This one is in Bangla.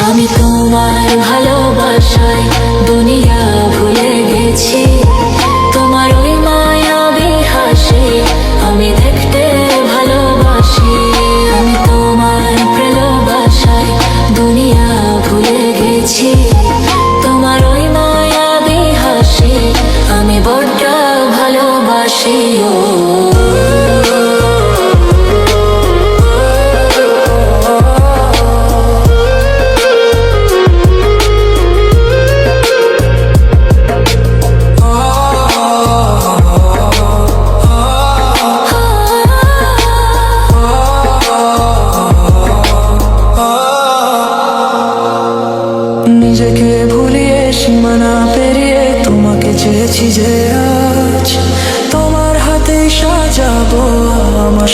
আমি তোমার ভালোবাসায় দুনিয়া ভুলে গেছি, তোমার ওই মায়াবী হাসি আমি দেখতে ভালোবাসি। আমি তোমার ভালোবাসায় দুনিয়া ভুলে গেছি, তোমার ওই মায়াবী হাসি আমি বড্ড ভালোবাসি। নিজেকে ভুলিয়ে সীমানা পেরিয়ে তোমাকে চেয়েছি যে আজ তোমার হাতে সাজাবো আমার